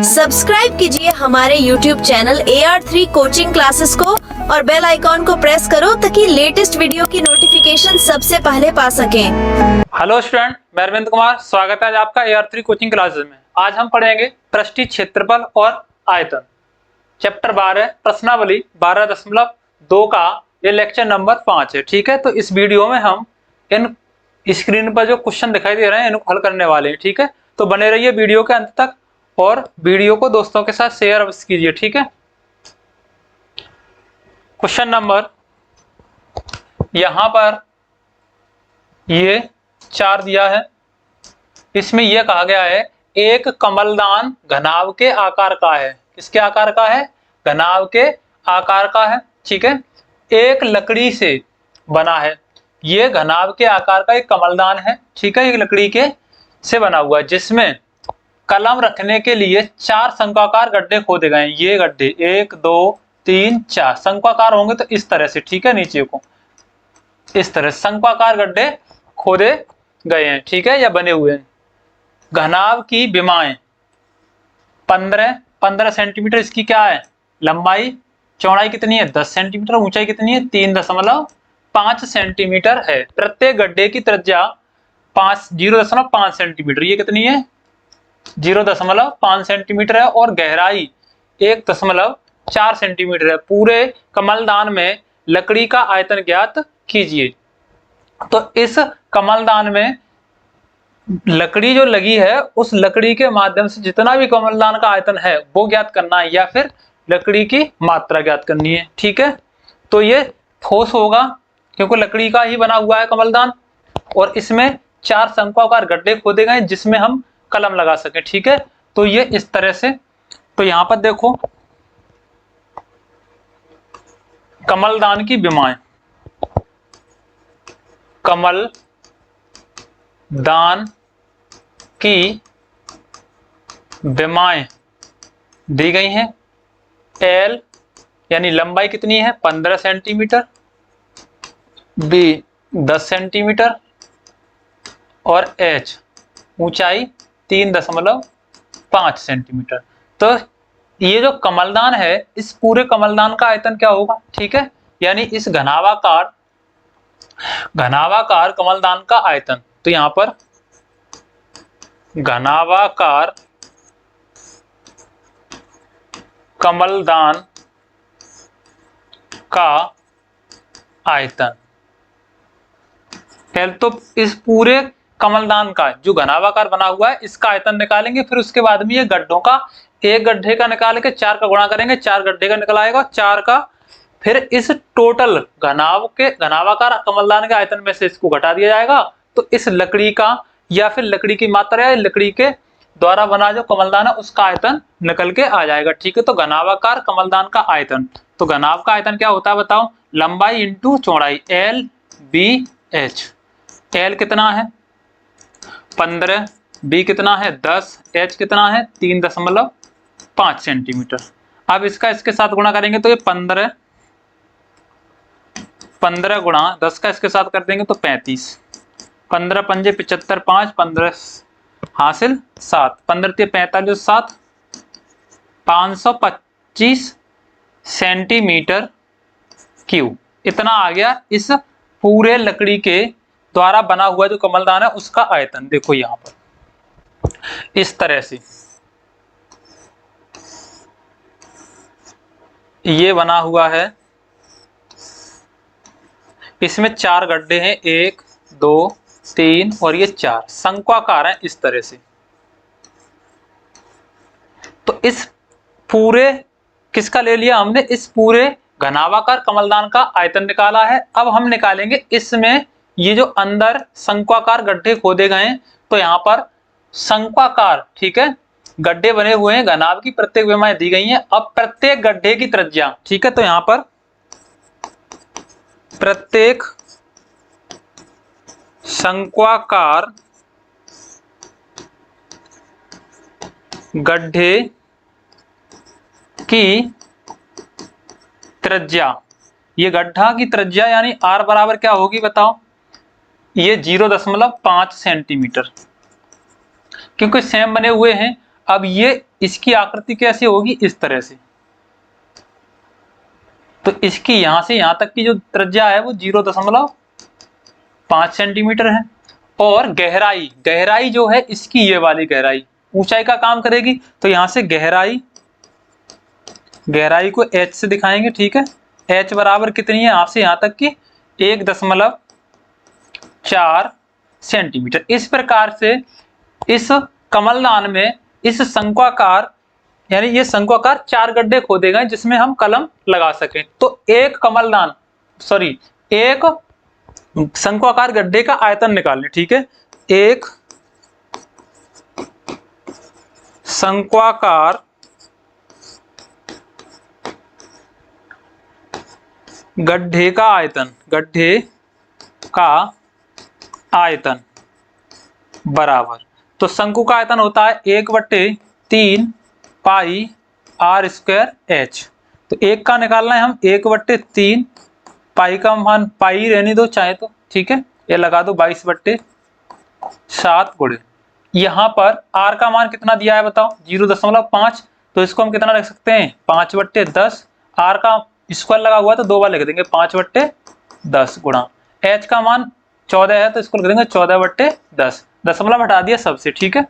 Subscribe कीजिए हमारे YouTube channel AR3 coaching classes को और बेल आइकॉन को प्रेस करो ताकि लेटेस्ट वीडियो की नोटिफिकेशन सबसे पहले पा सकें। हेलो स्टूडेंट, मैं अरविंद कुमार, स्वागत है आज आपका AR3 कोचिंग क्लासेस में। आज हम पढ़ेंगे पृष्ठीय क्षेत्रफल और आयतन, चैप्टर 12 प्रश्नावली 12.2 का ये लेक्चर नंबर 5 है। ठीक है, तो इस वीडियो में हम इन स्क्रीन पर जो क्वेश्चन दिखाई दे रहे हैं इनको हल करने वाले हैं। ठीक है, तो बने रहिए वीडियो के अंत तक और वीडियो को दोस्तों के साथ शेयर अवश्य कीजिए। ठीक है, क्वेश्चन नंबर यहां पर ये 4 दिया है। इसमें यह कहा गया है एक कमलदान घनाभ के आकार का है। किसके आकार का है? घनाभ के आकार का है। ठीक है, एक लकड़ी से बना है। ये घनाभ के आकार का एक कमलदान है। ठीक है, एक लकड़ी के से बना हुआ है जिसमें कलम रखने के लिए 4 शंक्वाकार गड्ढे खोदे गए हैं। ये गड्ढे 1 2 3 4 शंक्वाकार होंगे तो इस तरह से। ठीक है, नीचे को इस तरह शंक्वाकार गड्ढे खोदे गए हैं। ठीक है, या बने हुए हैं। घनाभ की विमाएं 15 सेंटीमीटर इसकी क्या है? लंबाई। चौड़ाई कितनी है? 10 सेंटीमीटर। ऊंचाई कितनी है? 3.5 सेंटीमीटर है। प्रत्येक गड्ढे की त्रिज्या 0.5 सेंटीमीटर। ये कितनी है? 0.5 सेंटीमीटर है और गहराई 1.4 सेंटीमीटर है। पूरे कमलदान में लकड़ी का आयतन ज्ञात कीजिए। तो इस कमलदान में लकड़ी जो लगी है उस लकड़ी के माध्यम से जितना भी कमलदान का आयतन है वो ज्ञात करना है या फिर लकड़ी की मात्रा ज्ञात करनी है। ठीक है, तो ये ठोस होगा क्योंकि लकड़ी का ही बना हुआ है कमलदान और इसमें 4 शंक्वाकार गड्ढे खोदे गए जिसमें हम कलम लगा सके। ठीक है, तो ये इस तरह से। तो यहां पर देखो कमलदान की विमाएं, कमल दान की विमाएं दी गई हैं। L यानी लंबाई कितनी है? 15 सेंटीमीटर, B 10 सेंटीमीटर और H ऊंचाई 3.5 सेंटीमीटर। तो ये जो कमलदान है इस पूरे कमलदान का आयतन क्या होगा? ठीक है, यानी इस घनाभाकार कमलदान का आयतन। तो यहां पर घनाभाकार कमलदान का आयतन पहले तो इस पूरे कमलदान का जो घनाभाकार बना हुआ है इसका आयतन निकालेंगे। फिर उसके बाद में ये गड्ढों का, एक गड्ढे का निकाल के 4 का गुणा करेंगे, 4 गड्ढे का निकल आएगा 4 का। फिर इस टोटल घनाभाकार कमलदान के आयतन में से इसको घटा दिया जाएगा तो इस लकड़ी का या फिर लकड़ी की मात्रा या लकड़ी के द्वारा बना जो कमलदान है उसका आयतन निकल के आ जाएगा। ठीक है, तो घनाभाकार कमलदान का आयतन, तो घनाभ का आयतन क्या होता है बताओ? लंबाई इंटू चौड़ाई, L B H। L कितना है? 15, B कितना है? 10, H कितना है? 3.5 सेंटीमीटर। अब इसका इसके साथ गुणा करेंगे तो ये 15 गुणा 10 का इसके साथ कर देंगे तो 35। 15 पंजे 75, 5 15 हासिल 7, 15 45 7 525 सेंटीमीटर क्यूब। इतना आ गया इस पूरे लकड़ी के द्वारा बना हुआ जो कमलदान है उसका आयतन। देखो यहां पर इस तरह से ये बना हुआ है। इसमें 4 गड्ढे हैं, 1 2 3 और ये 4 शंक्वाकार हैं इस तरह से। तो इस पूरे किसका ले लिया हमने? इस पूरे घनाभाकार कमलदान का आयतन निकाला है। अब हम निकालेंगे इसमें ये जो अंदर शंक्वाकार गड्ढे खोदे गए हैं। तो यहाँ पर शंक्वाकार, ठीक है, गड्ढे बने हुए हैं, घनाभ की प्रत्येक विमाएं दी गई हैं। अब प्रत्येक गड्ढे की त्रिज्या, ठीक है, तो यहाँ पर प्रत्येक शंक्वाकार गड्ढे की त्रिज्या, ये गड्ढा की त्रिज्या यानी R बराबर क्या होगी बताओ? ये 0.5 सेंटीमीटर, क्योंकि सेम बने हुए हैं। अब ये इसकी आकृति कैसे होगी, इस तरह से। तो इसकी यहां से यहां तक की जो त्रिज्या है वो 0.5 सेंटीमीटर है। और गहराई, गहराई जो है इसकी ये वाली गहराई ऊंचाई का काम करेगी। तो यहां से गहराई, गहराई को h से दिखाएंगे, ठीक है। h बराबर कितनी है, यहां से यहां तक की 1.4 सेंटीमीटर। इस प्रकार से इस कमलदान में इस शंक्वाकार, यानी ये शंक्वाकार 4 गड्ढे खोदे गए जिसमें हम कलम लगा सकें। तो एक कमलदान, सॉरी, एक शंक्वाकार गड्ढे का आयतन निकाल लें, ठीक है। एक शंक्वाकार गड्ढे का आयतन, गड्ढे का आयतन बराबर, तो शंकु का आयतन होता है 1/3 पाई r स्क्वायर h। तो एक का निकालना है हम 1/3, पाई का मान पाई रहने दो चाहे तो, ठीक है। ये लगा दो 22/7 गुणे, यहाँ पर r का मान कितना दिया है बताओ, 0.5। तो इसको हम कितना लिख सकते हैं, 5/10। r का स्क्वायर लगा हुआ है तो 2 बार लिख देंगे, 5/10 गुणा h का मान 14 है तो इसको लिख देंगे 14/10। दशमलव हटा दिया सबसे, ठीक है।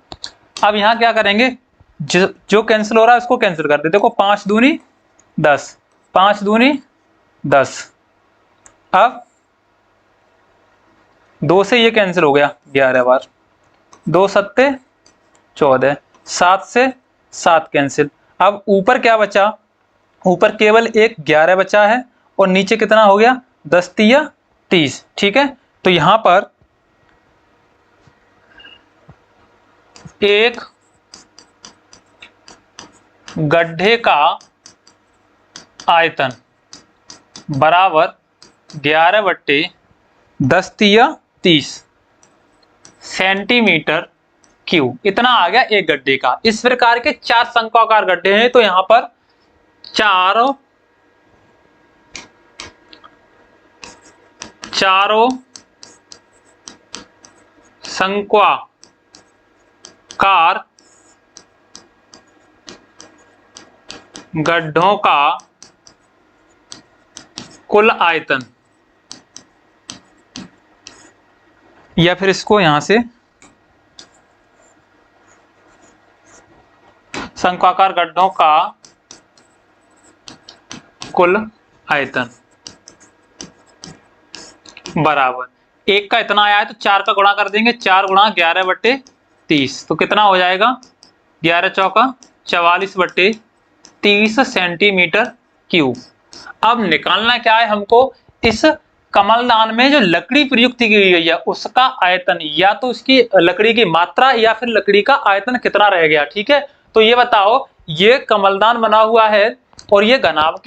अब यहाँ क्या करेंगे, जो कैंसिल हो रहा है उसको कैंसिल कर दे। देखो 5 दूनी 10, 5 दूनी 10। अब 2 से ये कैंसिल हो गया 11 बार, 2 सत्ते 14, 7 से 7 कैंसिल। अब ऊपर क्या बचा, ऊपर केवल एक 11 बचा है और नीचे कितना हो गया, 10 तिया 30, ठीक है। तो यहां पर एक गड्ढे का आयतन बराबर 11/10 तिया 30 सेंटीमीटर क्यूब, इतना आ गया एक गड्ढे का। इस प्रकार के 4 शंक्वाकार गड्ढे हैं। तो यहां पर चारों शंक्वाकार गड्ढों का कुल आयतन, या फिर इसको यहां से शंक्वाकार गड्ढों का कुल आयतन बराबर, एक का इतना आया है तो 4 का गुणा कर देंगे, 4 गुणा 11/30। तो कितना हो जाएगा, 11 चौका 44/30 सेंटीमीटर क्यूब। अब निकालना क्या है हमको, इस कमलदान में जो लकड़ी प्रयुक्त की गई है उसका आयतन, या तो उसकी लकड़ी की मात्रा या फिर लकड़ी का आयतन कितना रह गया, ठीक है। तो ये बताओ, ये कमलदान बना हुआ है और ये घनाभ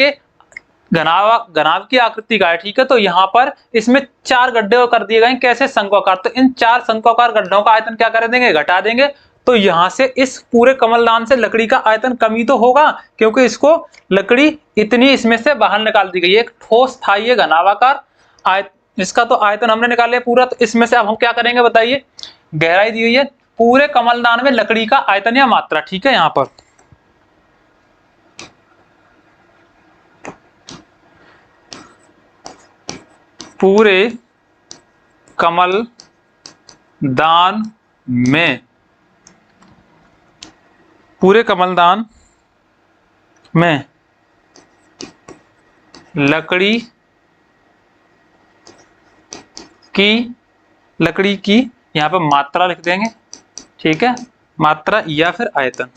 की आकृति का है, ठीक है। तो यहाँ पर इसमें 4 गड्ढे कर दिए गए, कैसे, शंक्वाकार। तो इन 4 शंक्वाकार गड्ढों का आयतन क्या कर देंगे, घटा देंगे। तो यहाँ से इस पूरे कमलदान से लकड़ी का आयतन कमी तो होगा, क्योंकि इसको लकड़ी इतनी इसमें से बाहर निकाल दी गई। एक ठोस था ये घनाभाकार, इसका तो आयतन हमने निकाल लिया पूरा। तो इसमें से अब हम क्या करेंगे बताइए, गहराई दी हुई है, पूरे कमलदान में लकड़ी का आयतन या मात्रा, ठीक है। यहाँ पर पूरे कमलदान में लकड़ी की यहाँ पर मात्रा लिख देंगे, ठीक है। मात्रा या फिर आयतन,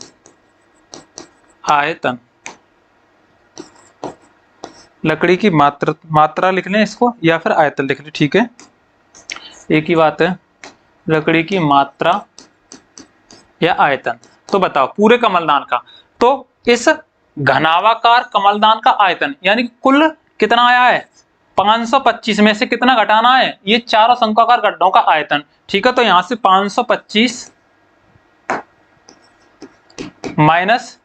लकड़ी की मात्रा लिख लें इसको, या फिर आयतन लिख लें, ठीक है, एक ही बात है। लकड़ी की मात्रा या आयतन। तो बताओ पूरे कमलदान का, तो इस घनाभाकार कमलदान का आयतन यानी कुल कितना आया है, 525 में से कितना घटाना है, ये चारों शंक्वाकार गड्ढों का आयतन, ठीक है। तो यहां से 525 माइनस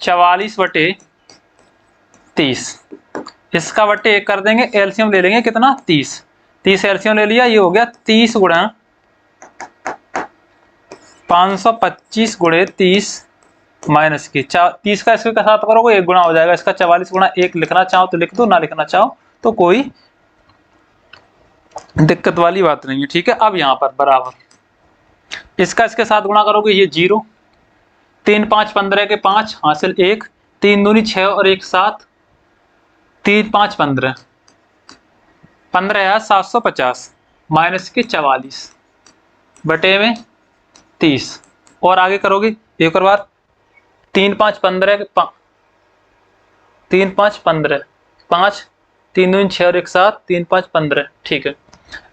44/30, इसका बट्टे 1 कर देंगे, एलसीएम ले लेंगे कितना, 30 एलसीएम ले लिया, ये हो गया 30 गुणा 525 गुणे 30 माइनस की 30 का इसके साथ करोगे 1 गुना हो जाएगा इसका, 44 गुना 1 लिखना चाहो तो लिख दो, ना लिखना चाहो तो कोई दिक्कत वाली बात नहीं है। ठीक है, अब यहाँ पर बराबर इसका इसके साथ गुणा करोगे ये 0, 3 5 15 के 5 हासिल 1, 3 दूनी 6 और 1 7, 3 5 15, 15,750 माइनस के 44 बटे में 30, और आगे करोगे एक और बार 3 5 15 के 3 5 15, 5 3 दूनी 6 और 1 7, 3 5 15। ठीक है,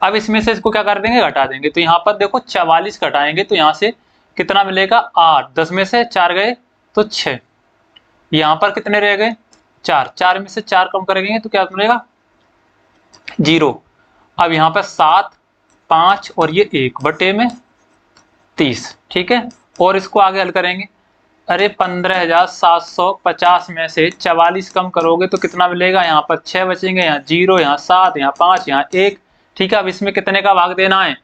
अब इसमें से इसको क्या कर देंगे, घटा देंगे। तो यहाँ पर देखो 44 घटाएंगे तो यहाँ से कितना मिलेगा 8, 10 में से 4 गए तो 6, यहाँ पर कितने रह गए 4, 4 में से 4 कम करेंगे तो क्या मिलेगा 0। अब यहाँ पर 7 5 और ये 1 बटे में 30। ठीक है, और इसको आगे हल करेंगे, अरे 15,750 में से 44 कम करोगे तो कितना मिलेगा, यहाँ पर 6 बचेंगे, यहाँ 0, यहाँ 7, यहाँ 5, यहाँ 1। ठीक है, अब इसमें कितने का भाग देना है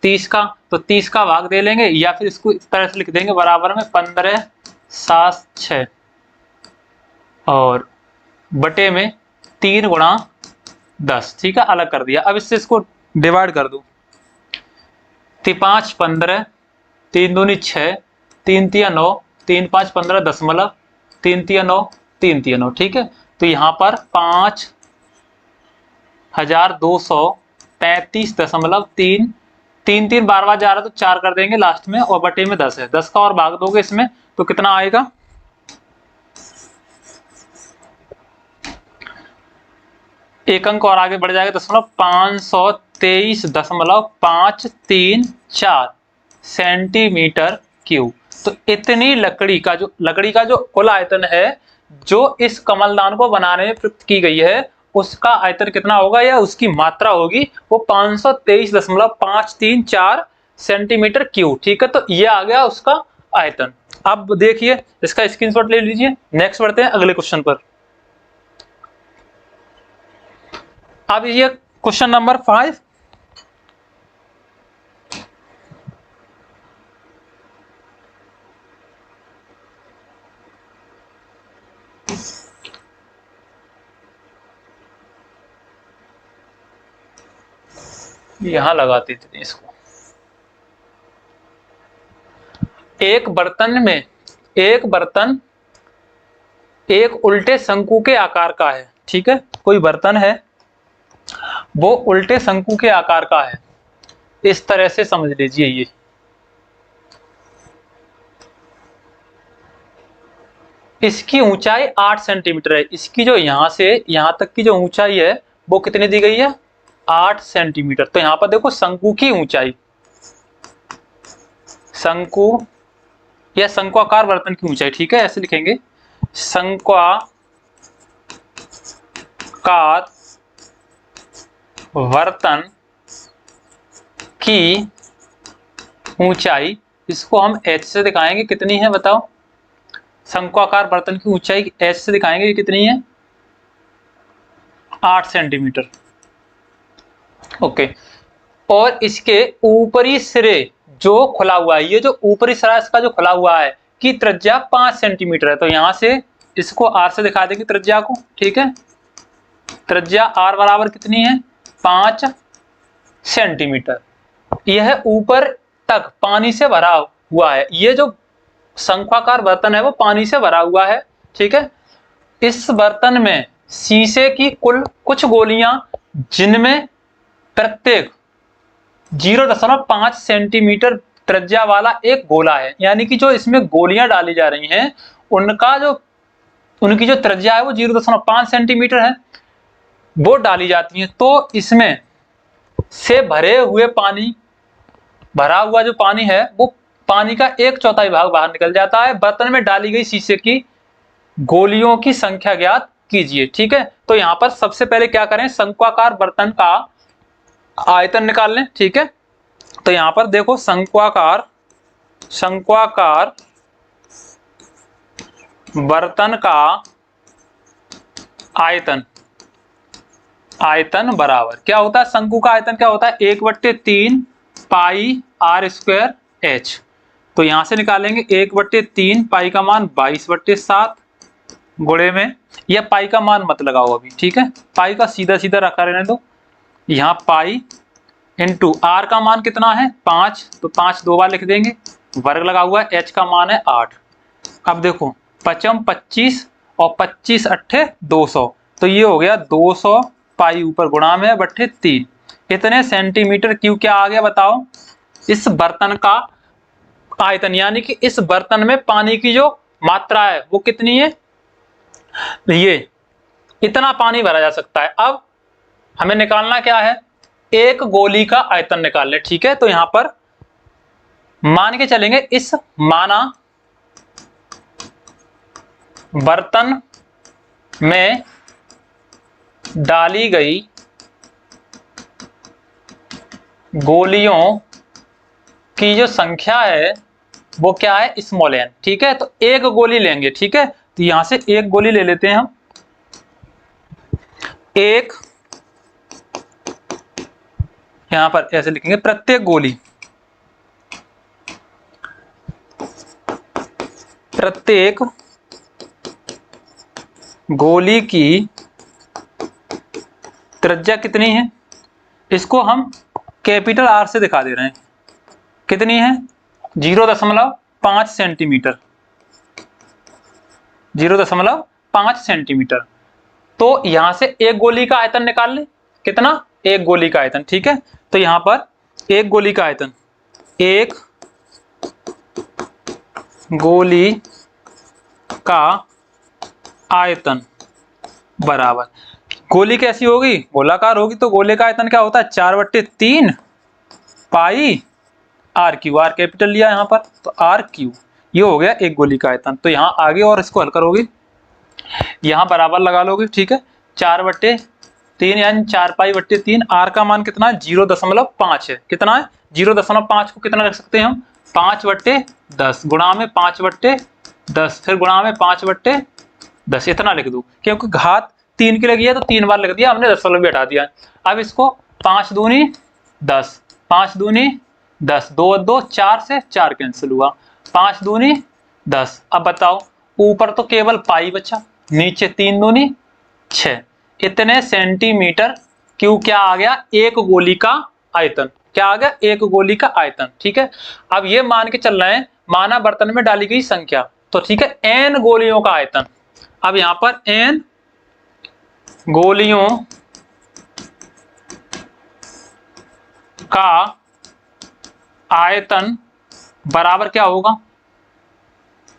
30 का, तो 30 का भाग दे लेंगे, या फिर इसको इस तरह से लिख देंगे बराबर में 15 7 6 और बटे में 3 गुणा 10। ठीक है, अलग कर दिया। अब इससे इसको डिवाइड कर दो, 5 15, 3 दूनी 6, 3 तिया 9, 3 5 15 दशमलव, 3 तिया 9, 3 तिया 9। ठीक है, तो यहाँ पर 5,233.3, 3 3 बार बार जा रहा तो 4 कर देंगे लास्ट में, और बटे में 10 है, 10 का और भाग दोगे इसमें तो कितना आएगा, एक अंक और आगे बढ़ जाएगा, दशमलव 523.534 सेंटीमीटर क्यूब। तो इतनी लकड़ी का जो कुल आयतन है जो इस कमलदान को बनाने में प्रयुक्त की गई है, उसका आयतन कितना होगा या उसकी मात्रा होगी वो 523.534 सेंटीमीटर क्यूब। ठीक है, तो ये आ गया उसका आयतन। अब देखिए इसका स्क्रीनशॉट ले लीजिए। नेक्स्ट बढ़ते हैं अगले क्वेश्चन पर। अब ये क्वेश्चन नंबर 5, यहां लगाते थे इसको। एक बर्तन एक उल्टे शंकु के आकार का है। ठीक है, कोई बर्तन है वो उल्टे शंकु के आकार का है, इस तरह से समझ लीजिए। ये इसकी ऊंचाई 8 सेंटीमीटर है। इसकी जो यहां से यहां तक की जो ऊंचाई है वो कितनी दी गई है 8 सेंटीमीटर। तो यहां पर देखो शंकु की ऊंचाई, शंकु या शंक्वाकार बर्तन की ऊंचाई। ठीक है, ऐसे लिखेंगे, शंक्वाकार बर्तन की ऊंचाई, इसको हम h से दिखाएंगे, कितनी है बताओ। शंक्वाकार बर्तन की ऊंचाई h से दिखाएंगे कितनी है 8 सेंटीमीटर। ओके, और इसके ऊपरी सिरे जो खुला हुआ है, ये जो ऊपरी सिरा इसका जो खुला हुआ है की त्रिज्या 5 सेंटीमीटर है। तो यहां से इसको r से दिखा देंगे त्रिज्या को। ठीक है, त्रिज्या r बराबर कितनी है 5 सेंटीमीटर। यह ऊपर तक पानी से भरा हुआ है। ये जो शंक्वाकार बर्तन है वो पानी से भरा हुआ है। ठीक है, इस बर्तन में शीशे की कुल कुछ गोलियां, जिनमें प्रत्येक 0.5 सेंटीमीटर त्रिज्या वाला एक गोला है, यानी कि जो इसमें गोलियां डाली जा रही हैं उनकी जो त्रिज्या है वो 0.5 सेंटीमीटर है, वो डाली जाती हैं। तो इसमें से भरा हुआ जो पानी है वो पानी का 1/4 भाग बाहर निकल जाता है। बर्तन में डाली गई शीशे की गोलियों की संख्या ज्ञात कीजिए। ठीक है, तो यहां पर सबसे पहले क्या करें, शंक्वाकार बर्तन का आयतन निकाल लें। ठीक है, तो यहां पर देखो शंक्वाकार बर्तन का आयतन बराबर क्या होता है, शंकु का आयतन क्या होता है 1/3 पाई r² h। तो यहां से निकालेंगे 1/3 पाई का मान 22/7 गुणे में, या पाई का मान मत लगाओ अभी, ठीक है, पाई का सीधा सीधा रखा रहने दो। यहाँ पाई इंटू आर का मान कितना है 5, तो 5 दो बार लिख देंगे, वर्ग लगा हुआ है, एच का मान है 8। अब देखो 5 25 और 25 अट्ठे 200, तो ये हो गया 200 पाई ऊपर गुणा में बट्ठे 3। इतने सेंटीमीटर क्यूब क्या आ गया बताओ? इस बर्तन का आयतन, यानी कि इस बर्तन में पानी की जो मात्रा है वो कितनी है, ये इतना पानी भरा जा सकता है। अब हमें निकालना क्या है, एक गोली का आयतन निकाल ले, ठीक है। तो यहां पर मान के चलेंगे, इस माना बर्तन में डाली गई गोलियों की जो संख्या है वो क्या है, स्मॉल n, ठीक है। तो एक गोली लेंगे, ठीक है, तो यहां से एक गोली ले लेते हैं हम। एक, यहां पर ऐसे लिखेंगे, प्रत्येक गोली की त्रिज्या कितनी है, इसको हम कैपिटल आर से दिखा दे रहे हैं, कितनी है 0.5 सेंटीमीटर, 0.5 सेंटीमीटर। तो यहां से एक गोली का आयतन निकाल ले, कितना, एक गोली का आयतन, ठीक है। तो यहां पर एक गोली का आयतन, एक गोली का आयतन बराबर, गोली कैसी होगी, गोलाकार होगी, तो गोले का आयतन क्या होता है 4/3 पाई आर क्यू, आर कैपिटल लिया यहाँ पर, तो आर क्यू, ये हो गया एक गोली का आयतन। तो यहाँ आगे और इसको हल करोगे, यहाँ बराबर लगा लोगे, ठीक है, 4/3 यानी 4π/3, आर का मान कितना है 0.5 है, कितना है 0.5 को कितना रख सकते हैं हम 5/10 गुणा में 5/10, फिर गुणा में 5/10, इतना लिख दो, क्योंकि घात 3 की लगी है तो 3 बार लिख दिया हमने, दशमलव भी हटा दिया। अब इसको 5 दूनी 10, 5 दूनी 10, 2 2 4 से 4 कैंसिल हुआ, 5 दूनी 10। अब बताओ, ऊपर तो केवल पाई बचा, नीचे 3 दूनी 6, इतने सेंटीमीटर क्यूब क्या आ गया, एक गोली का आयतन, क्या आ गया, एक गोली का आयतन, ठीक है। अब ये मान के चल रहे हैं, माना बर्तन में डाली गई संख्या, तो ठीक है, n गोलियों का आयतन। अब यहां पर n गोलियों का आयतन बराबर क्या होगा,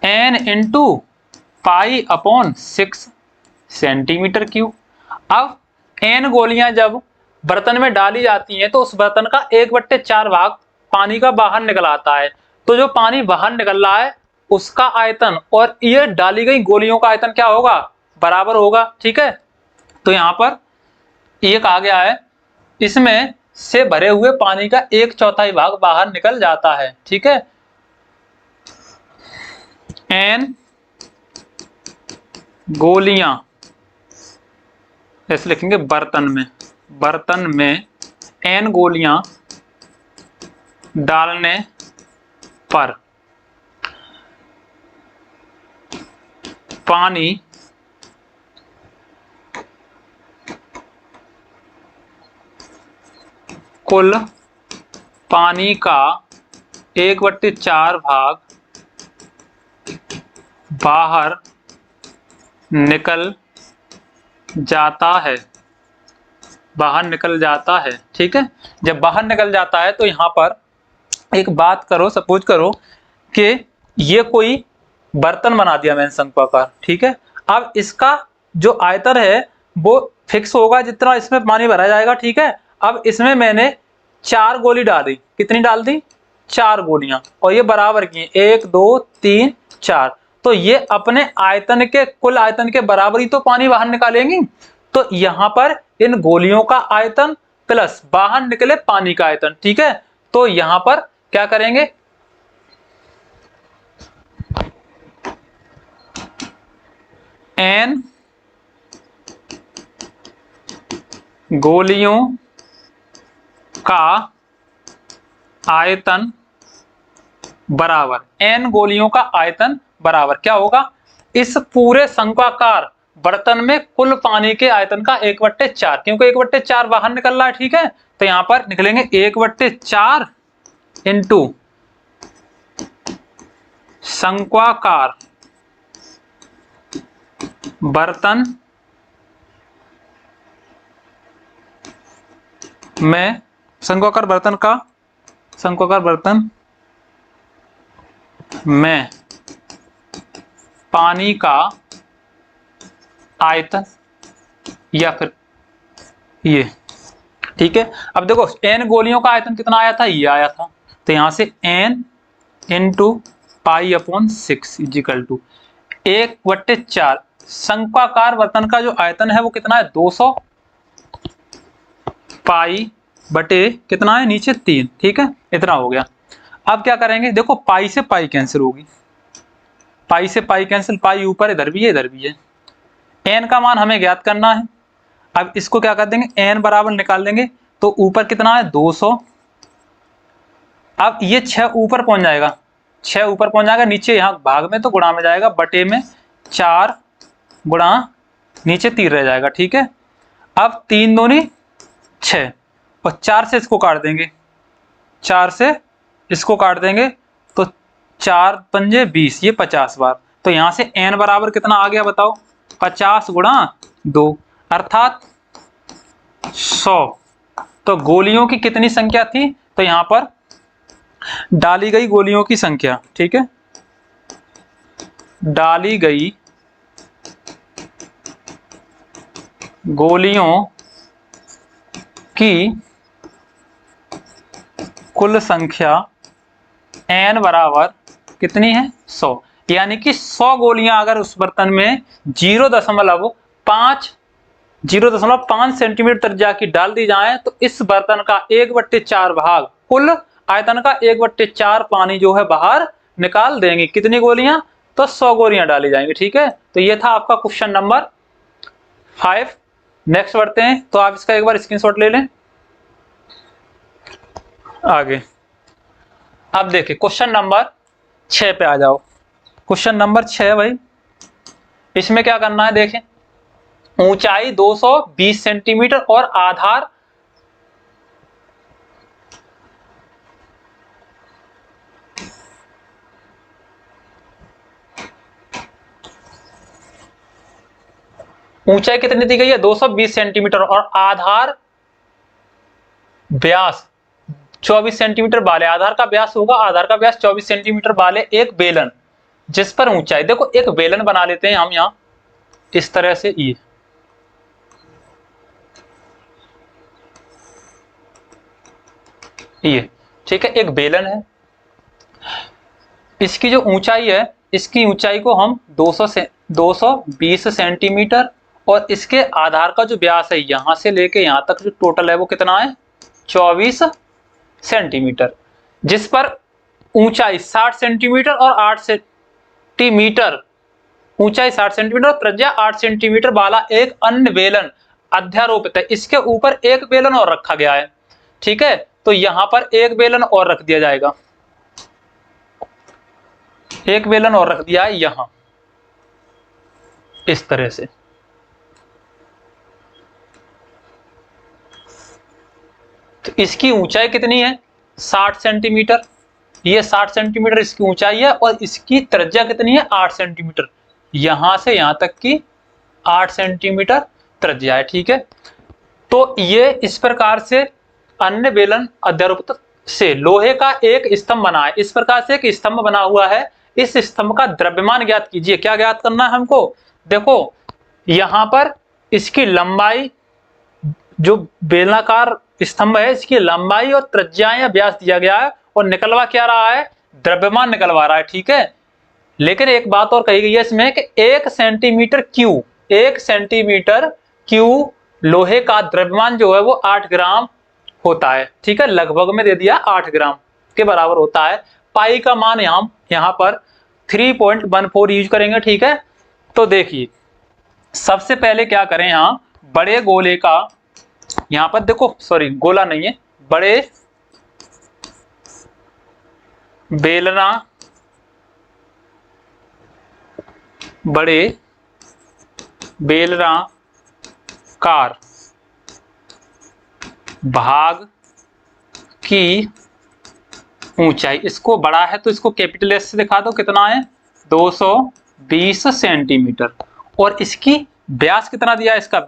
n इंटू पाई/6 सेंटीमीटर क्यूब। अब n गोलियां जब बर्तन में डाली जाती हैं तो उस बर्तन का 1/4 भाग पानी का बाहर निकल आता है, तो जो पानी बाहर निकल रहा है उसका आयतन और ये डाली गई गोलियों का आयतन क्या होगा, बराबर होगा, ठीक है। तो यहां पर ये कहा गया है, इसमें से भरे हुए पानी का 1/4 भाग बाहर निकल जाता है, ठीक है। n गोलियां, ऐसे लिखेंगे, बर्तन में n गोलियां डालने पर पानी कुल पानी का 1/4 भाग बाहर निकल जाता है, ठीक है। जब बाहर निकल जाता है तो यहां पर एक बात करो, सपोज करो कि ये कोई बर्तन बना दिया मैंने शंक्वाकार, ठीक है। अब इसका जो आयतन है वो फिक्स होगा, जितना इसमें पानी भरा जाएगा, ठीक है। अब इसमें मैंने 4 गोली डाल दी, कितनी डाल दी, 4 गोलियां, और ये बराबर की 1 2 3 4, तो ये अपने आयतन के, कुल आयतन के बराबर ही तो पानी बाहर निकालेंगी। तो यहां पर इन गोलियों का आयतन प्लस बाहर निकले पानी का आयतन, ठीक है। तो यहां पर क्या करेंगे, n गोलियों का आयतन बराबर n गोलियों का आयतन बराबर क्या होगा, इस पूरे शंक्वाकार बर्तन में कुल पानी के आयतन का 1/4, क्योंकि 1/4 बाहर निकल रहा है, ठीक है, तो यहां पर निकलेंगे 1/4 इंटू शंक्वाकार बर्तन में शंक्वाकार बर्तन में पानी का आयतन, या फिर ये, ठीक है। अब देखो n गोलियों का आयतन कितना आया था, ये आया था, तो यहां से n इंटू पाई/6 इजिकल टू 1/4। शंक्वाकार बर्तन का जो आयतन है वो कितना है, 200 पाई बटे कितना है नीचे 3, ठीक है, इतना हो गया। अब क्या करेंगे, देखो पाई से पाई कैंसिल होगी, पाई से पाई कैंसिल, पाई ऊपर इधर भी है इधर भी है, n का मान हमें ज्ञात करना है। अब इसको क्या कर देंगे, n बराबर निकाल देंगे, तो ऊपर कितना है 200, अब ये 6 ऊपर पहुंच जाएगा, 6 ऊपर पहुंच जाएगा, नीचे यहाँ भाग में तो गुणा में जाएगा, बटे में 4 गुणा नीचे 3 रह जाएगा, ठीक है। अब 3 दूनी 6 और 4 से इसको काट देंगे, 4 से इसको काट देंगे तो 4 पंजे 20, ये 50 बार, तो यहां से n बराबर कितना आ गया बताओ, 50 गुणा 2 अर्थात 100। तो गोलियों की कितनी संख्या थी, तो यहां पर डाली गई गोलियों की संख्या, ठीक है, डाली गई गोलियों की कुल संख्या n बराबर कितनी है 100, यानी कि 100 गोलियां अगर उस बर्तन में 0.5 सेंटीमीटर त्रिज्या की डाल दी जाए तो इस बर्तन का 1/4 भाग कुल आयतन का 1/4 पानी जो है बाहर निकाल देंगे। कितनी गोलियां, तो 100 गोलियां डाली जाएंगी, ठीक है। तो ये था आपका क्वेश्चन नंबर 5। नेक्स्ट बढ़ते हैं, तो आप इसका एक बार स्क्रीनशॉट ले लें। आगे अब देखिए क्वेश्चन नंबर 6 पे आ जाओ। क्वेश्चन नंबर 6 भाई, इसमें क्या करना है, देखें ऊंचाई 220 सेंटीमीटर और आधार ऊंचाई कितनी दी गई है 220 सेंटीमीटर और आधार व्यास 24 सेंटीमीटर वाले, आधार का व्यास होगा, आधार का व्यास 24 सेंटीमीटर वाले एक बेलन, जिस पर ऊंचाई, देखो एक बेलन बना लेते हैं हम यहां इस तरह से, ये ठीक है, एक बेलन है, इसकी जो ऊंचाई है, इसकी ऊंचाई को हम 220 सेंटीमीटर और इसके आधार का जो व्यास है यहां से लेके यहां तक जो टोटल है वो कितना है 24 सेंटीमीटर, जिस पर ऊंचाई 60 सेंटीमीटर और 8 सेंटीमीटर, ऊंचाई 60 सेंटीमीटर और त्रिज्या 8 सेंटीमीटर वाला एक अन्य बेलन अध्यारोपित है। इसके ऊपर एक बेलन और रखा गया है, ठीक है, तो यहां पर एक बेलन और रख दिया जाएगा, एक बेलन और रख दिया है यहां इस तरह से। तो इसकी ऊंचाई कितनी है 60 सेंटीमीटर, ये 60 सेंटीमीटर इसकी ऊंचाई है और इसकी त्रिज्या कितनी है 8 सेंटीमीटर, यहां से यहां तक की 8 सेंटीमीटर त्रिज्या है, ठीक है। तो ये इस प्रकार से अन्य बेलन अध्यारोपित से लोहे का एक स्तंभ बना है, इस प्रकार से एक स्तंभ बना हुआ है, इस स्तंभ का द्रव्यमान ज्ञात कीजिए। क्या ज्ञात करना है हमको, देखो यहां पर इसकी लंबाई, जो बेलनाकार स्तंभ है इसकी लंबाई और त्रिज्या या व्यास दिया गया है और निकलवा क्या रहा है, द्रव्यमान निकलवा रहा है, ठीक है। लेकिन एक बात और कही गई है इसमें कि 1 सेंटीमीटर क्यू लोहे का द्रव्यमान जो है वो 8 ग्राम होता है, ठीक है, लगभग में दे दिया 8 ग्राम के बराबर होता है। पाई का मान यहां पर 3.14 यूज करेंगे, ठीक है। तो देखिए सबसे पहले क्या करें, यहां बड़े गोले का, यहां पर देखो सॉरी गोला नहीं है, बेलना बड़े बेलनाकार भाग की ऊंचाई, इसको बड़ा है तो इसको कैपिटल एस से दिखा दो, कितना है 220 सेंटीमीटर। और इसकी व्यास कितना दिया है, इसका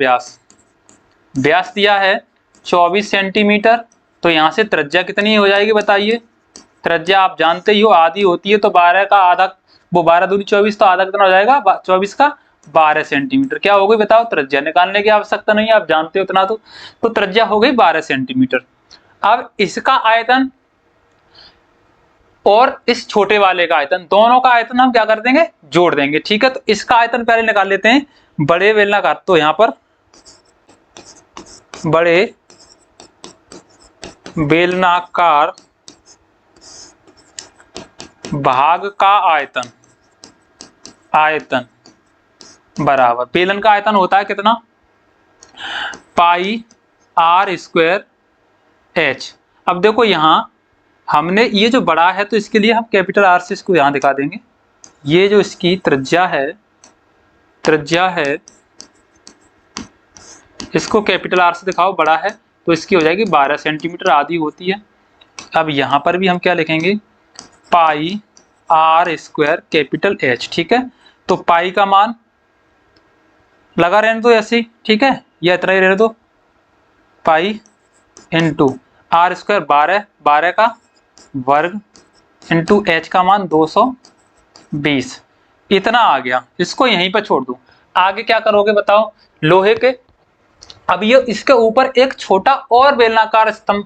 व्यास दिया है 24 सेंटीमीटर। तो यहां से त्रिज्या कितनी हो जाएगी बताइए। त्रिज्या आप जानते ही हो आधी होती है, तो 12 का आधा, वो 12 दूनी 24, तो आधा कितना हो जाएगा 24 का 12 सेंटीमीटर। क्या हो गई बताओ, त्रिज्या निकालने की आवश्यकता नहीं है, आप जानते हो इतना। तो त्रिज्या हो गई 12 सेंटीमीटर। अब इसका आयतन और इस छोटे वाले का आयतन, दोनों का आयतन हम क्या कर देंगे, जोड़ देंगे। ठीक है, तो इसका आयतन पहले निकाल लेते हैं। बड़े बेलनाकार, तो यहां पर बड़े बेलनाकार भाग का आयतन बराबर, बेलन का आयतन होता है कितना, पाई आर स्क्वायर एच। अब देखो यहां हमने ये जो बड़ा है तो इसके लिए हम कैपिटल आर से इसको यहां दिखा देंगे। ये जो इसकी त्रिज्या है इसको कैपिटल आर से दिखाओ, बड़ा है तो इसकी हो जाएगी 12 सेंटीमीटर, आधी होती है। अब यहां पर भी हम क्या लिखेंगे, पाई आर स्क्वायर कैपिटल एच। ठीक है, तो पाई का मान लगा रहने दो ऐसे ही, ठीक है, या इतना ही रहने दो, पाई इंटू आर स्क्वायर 12 का वर्ग इंटू एच का मान 220, इतना आ गया। इसको यहीं पर छोड़ दूं, आगे क्या करोगे बताओ। लोहे के, अब ये इसके ऊपर एक छोटा और बेलनाकार स्तंभ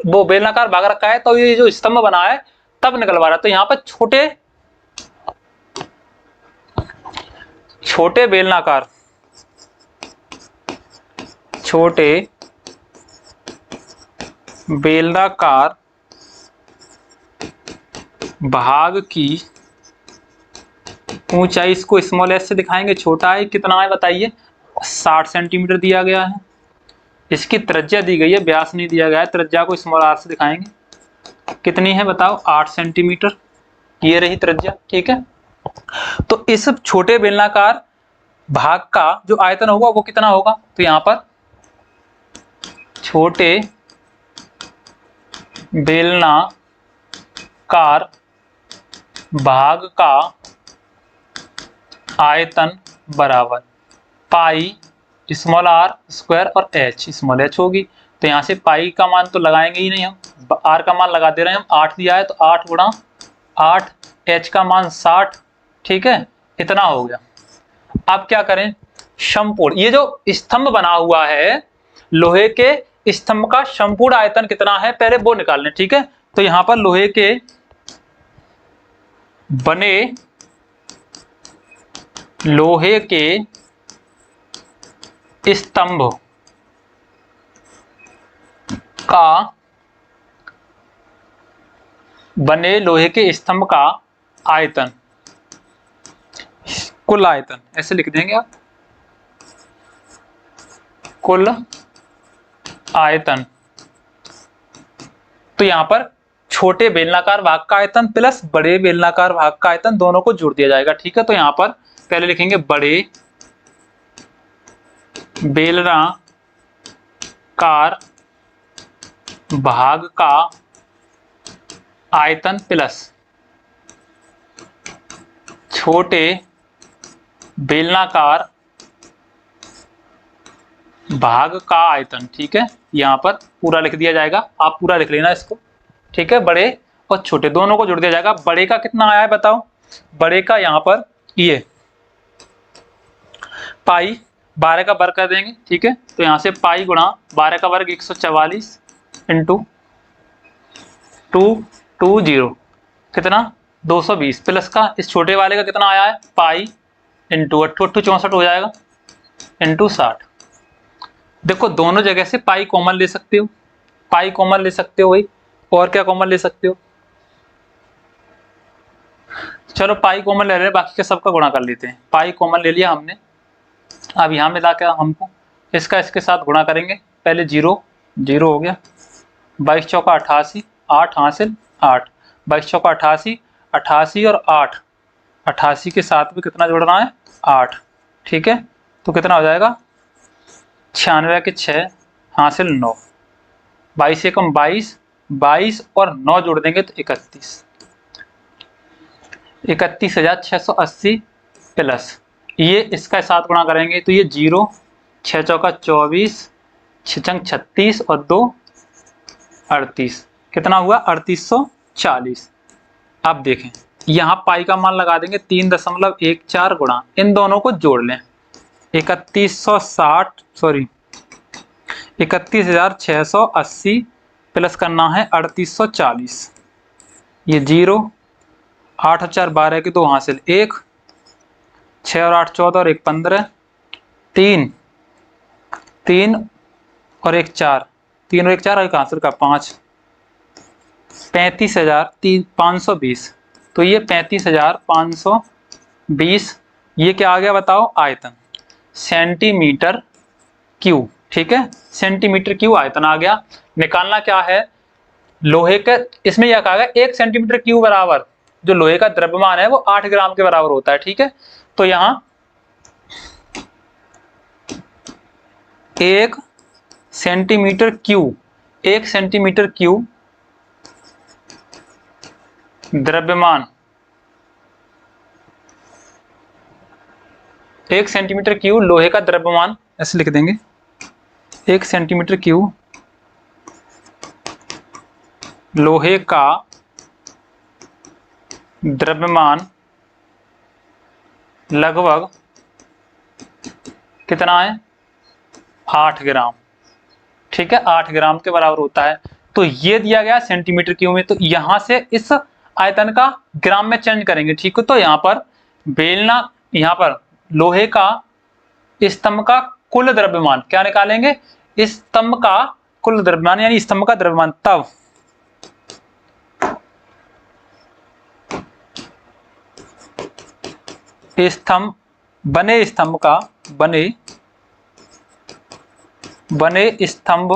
वो बेलनाकार भाग रखा है, तो ये जो स्तंभ बना है तब निकलवा रहा है। तो यहाँ पर छोटे बेलनाकार भाग की ऊंचाई, इसको स्मॉल एस से दिखाएंगे, छोटा है कितना है बताइए, 60 सेंटीमीटर दिया गया है। इसकी त्रिज्या दी गई है, व्यास नहीं दिया गया है, त्रिज्या को स्मॉल आर से दिखाएंगे, कितनी है बताओ, 8 सेंटीमीटर, ये रही त्रिज्या। ठीक है, तो इस छोटे बेलनाकार भाग का जो आयतन होगा वो कितना होगा, तो यहां पर छोटे बेलनाकार भाग का आयतन बराबर पाई स्मॉल आर स्क्वायर और एच स्मॉल एच होगी। तो यहां से पाई का मान तो लगाएंगे ही नहीं हम, आर का मान लगा दे रहे हैं हम, 8 दिया है तो 8 गुणा 8, एच का मान 60। ठीक है, इतना हो गया। अब क्या करें, संपूर्ण ये जो स्तंभ बना हुआ है लोहे के स्तंभ का संपूर्ण आयतन कितना है पहले वो निकाल लें। ठीक है, तो यहां पर लोहे के बने स्तंभ का आयतन, कुल आयतन ऐसे लिख देंगे आप, कुल आयतन। तो यहां पर छोटे बेलनाकार भाग का आयतन प्लस बड़े बेलनाकार भाग का आयतन दोनों को जोड़ दिया जाएगा। ठीक है, तो यहां पर पहले लिखेंगे बड़े बेलनाकार भाग का आयतन प्लस छोटे बेलनाकार भाग का आयतन। ठीक है, यहां पर पूरा लिख दिया जाएगा, आप पूरा लिख लेना इसको। ठीक है, बड़े और छोटे दोनों को जोड़ दिया जाएगा। बड़े का कितना आया है बताओ, बड़े का यहां पर ये पाई 12 का वर्ग कर देंगे। ठीक है, तो यहां से पाई गुणा 12 का वर्ग 144 इंटू 220 कितना 220 प्लस का इस छोटे वाले का कितना आया है पाई इंटू 8 64 हो जाएगा इंटू 60। देखो दोनों जगह से पाई कॉमन ले सकते हो, पाई कॉमन ले सकते हो भाई, और क्या कॉमन ले सकते हो, चलो पाई कॉमन ले रहे हैं, बाकी का सबका गुणा कर लेते हैं। पाई कॉमन ले लिया हमने, अब यहां मिला के हमको इसका इसके साथ गुणा करेंगे, पहले 0 0 हो गया, 22 चौका 88, 8 हासिल 8, 22 चौका 88, 88 और 8, 88 के साथ में कितना जोड़ना है 8, ठीक है। तो कितना हो जाएगा 96 के 6 हासिल 9, 22 एकम 22, 22 और 9 जोड़ देंगे तो 31, 31,680 प्लस ये इसका 7 गुणा करेंगे तो ये 0, 6 चौका 24, 6 छंग 36 और 2 38, कितना हुआ 3840। अब देखें यहाँ पाई का मान लगा देंगे 3.14 गुणा, इन दोनों को जोड़ लें 31,680 प्लस करना है 3840, ये 0, 8 और 4 12 की 2 हासिल 1, 6 और 8 14 और 1 15, 3 3 और 1 4, 3 और 1 4 और 1 हासिल का 5, 35,520। तो ये 35,520 ये क्या आ गया बताओ आयतन सेंटीमीटर क्यूब, ठीक है, सेंटीमीटर क्यूब आयतन आ गया। निकालना क्या है लोहे के, इसमें यह कहा गया 1 सेंटीमीटर क्यूब बराबर जो लोहे का द्रव्यमान है वो 8 ग्राम के बराबर होता है, ठीक है। तो यहां 1 सेंटीमीटर क्यूब, 1 सेंटीमीटर क्यूब द्रव्यमान, 1 सेंटीमीटर क्यूब लोहे का द्रव्यमान, ऐसे लिख देंगे 1 सेंटीमीटर क्यूब लोहे का द्रव्यमान लगभग कितना है 8 ग्राम, ठीक है, 8 ग्राम के बराबर होता है। तो ये दिया गया सेंटीमीटर क्यूब में, तो यहां से इस आयतन का ग्राम में चेंज करेंगे, ठीक है। तो यहाँ पर बेलना, यहाँ पर लोहे का स्तंभ का कुल द्रव्यमान क्या निकालेंगे, स्तंभ का कुल द्रव्यमान यानी स्तंभ का द्रव्यमान, तब स्तंभ बने स्तंभ का बने स्तंभ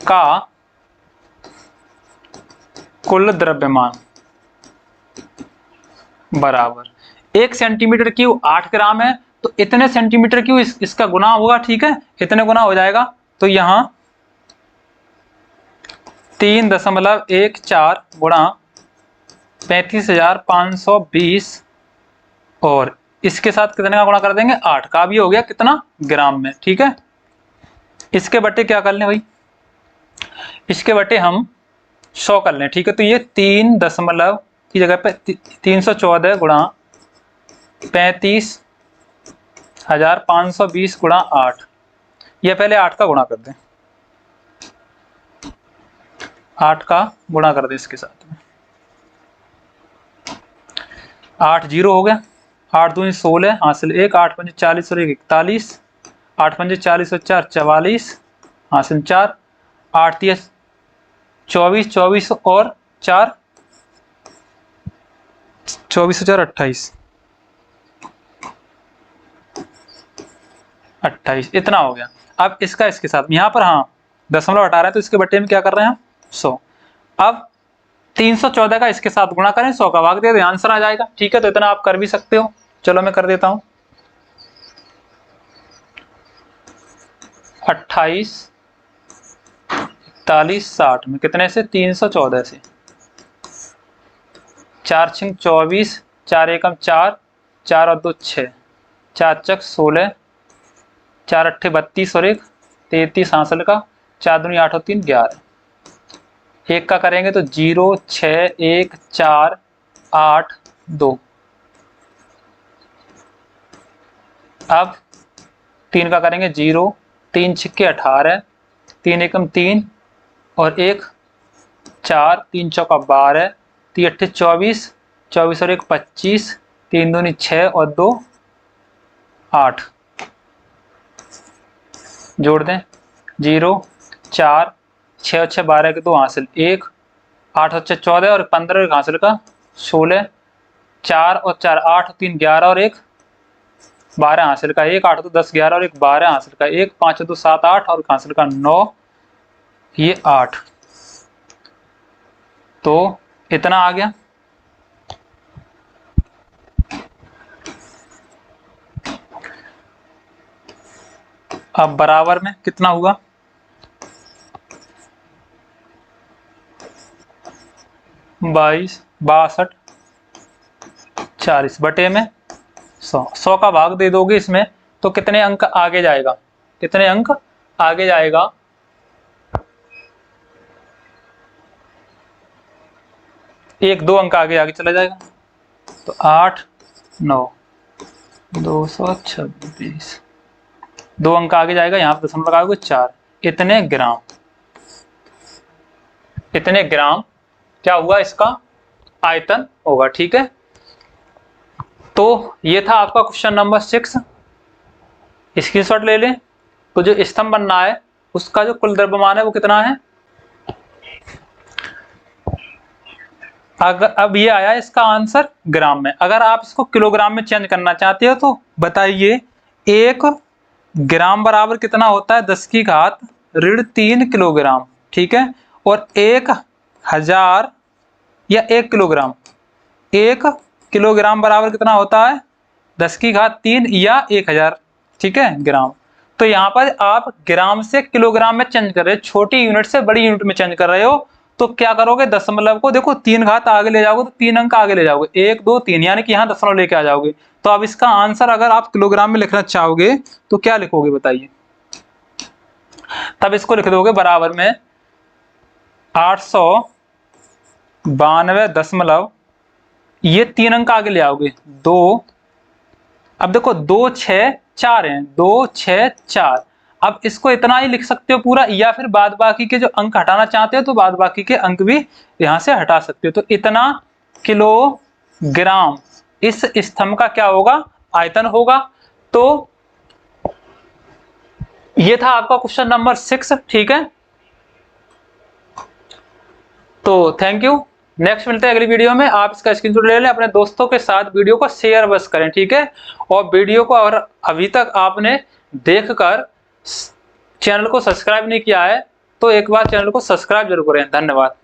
का कुल द्रव्यमान बराबर 1 सेंटीमीटर क्यूब 8 ग्राम है, तो इतने सेंटीमीटर क्यूब इसका गुना होगा, ठीक है, इतने गुना हो जाएगा। तो यहां 3.14 गुणा 35,520 और इसके साथ कितने का गुणा कर देंगे 8 का, भी हो गया कितना ग्राम में, ठीक है। इसके बटे क्या कर लें भाई, इसके बटे हम 100 कर लें, ठीक है। तो ये 3 दशमलव की जगह पे 314 गुणा 35,520 गुणा 8, ये पहले 8 का गुणा कर दें, 8 का गुणा कर दें इसके साथ में, 8 0 हो गया, 8 दूनी 16 हासिल 1, 8 पंजे 40 और 1 41, 8 पंजे 40 और 4 44 हासिल 4, 8 30 24, 24 और 4 24 और 4 28, 28 इतना हो गया। अब इसका इसके साथ यहाँ पर हाँ दशमलव हटा रहे हैं तो इसके बट्टे में क्या कर रहे हैं 100। अब 314 का इसके साथ गुणा करें, 100 का भाग दे दें, आंसर आ जाएगा, ठीक है। तो इतना आप कर भी सकते हो, चलो मैं कर देता हूं 28 41 60 में कितने से 314 से, 4 6 24, 4 एकम 4, 4 और 2 6, 4 चक 16, 4 अट्ठे 32 और 1 33 हासिल का, 4 दूनी 8 और 3 11, 1 का करेंगे तो 0 6 1 4 8 2, अब 3 का करेंगे 0 3 छिक्के 18, 3 एकम 3 और 1 4, 3 चौका 12, 3 अट्ठे 24, 24 और 1 25, 3 दूनी 6 और 2 8, जोड़ दें 0 4 6 और 6 12 के 2 हासिल 1, 8 और 6 14 और 15 और 1 हासिल का 16, 4 और 4 8 और 3 11 और 1 12 हासिल का 1, 8 तो 10 11 और 1 12 हासिल का 1, 5 2 7 8 और हासिल का 9, ये 8, तो इतना आ गया। अब बराबर में कितना हुआ, 22, 62, 40 बटे में 100। 100 का भाग दे दोगे इसमें तो कितने अंक आगे जाएगा, कितने अंक आगे जाएगा, 1-2 अंक आगे आगे चला जाएगा। तो 8, 9, 226, 2 अंक आगे जाएगा, यहाँ पर दशमलव लगाओगे 4। इतने ग्राम, इतने ग्राम क्या हुआ, इसका आयतन होगा। ठीक है, तो ये था आपका क्वेश्चन नंबर 6। स्क्रीनशॉट ले लें। तो जो स्तंभ बनना है उसका जो कुल द्रव्यमान है वो कितना है, अगर अब ये आया इसका आंसर ग्राम में। अगर आप इसको किलोग्राम में चेंज करना चाहते हो तो बताइए 1 ग्राम बराबर कितना होता है, 10 की घात ऋण 3 किलोग्राम। ठीक है, और 1000 या 1 किलोग्राम, 1 किलोग्राम बराबर कितना होता है, 10 की घात 3 या 1000। ठीक है, ग्राम। तो यहाँ पर आप ग्राम से किलोग्राम में चेंज कर रहे हो, छोटी यूनिट से बड़ी यूनिट में चेंज कर रहे हो। तो क्या करोगे, दशमलव को देखो 3 घात आगे ले जाओगे तो 3 अंक आगे ले जाओगे, 1 2 3, यानी कि यहाँ दशमलव लेके आ जाओगे। तो अब इसका आंसर अगर आप किलोग्राम में लिखना चाहोगे तो क्या लिखोगे बताइए। तब इसको लिख दोगे बराबर में 892, ये 3 अंक आगे ले आओगे 2। अब देखो 2 6 4 है, 2 6 4। अब इसको इतना ही लिख सकते हो पूरा, या फिर बाद बाकी के जो अंक हटाना चाहते हो तो बाद बाकी के अंक भी यहां से हटा सकते हो। तो इतना किलोग्राम इस स्तंभ का क्या होगा, आयतन होगा। तो ये था आपका क्वेश्चन नंबर 6। ठीक है, तो थैंक यू। नेक्स्ट मिलते हैं अगली वीडियो में। आप इसका स्क्रीनशॉट ले लें, अपने दोस्तों के साथ वीडियो को शेयर बस करें। ठीक है, और वीडियो को अगर अभी तक आपने देखकर चैनल को सब्सक्राइब नहीं किया है तो एक बार चैनल को सब्सक्राइब जरूर करें। धन्यवाद।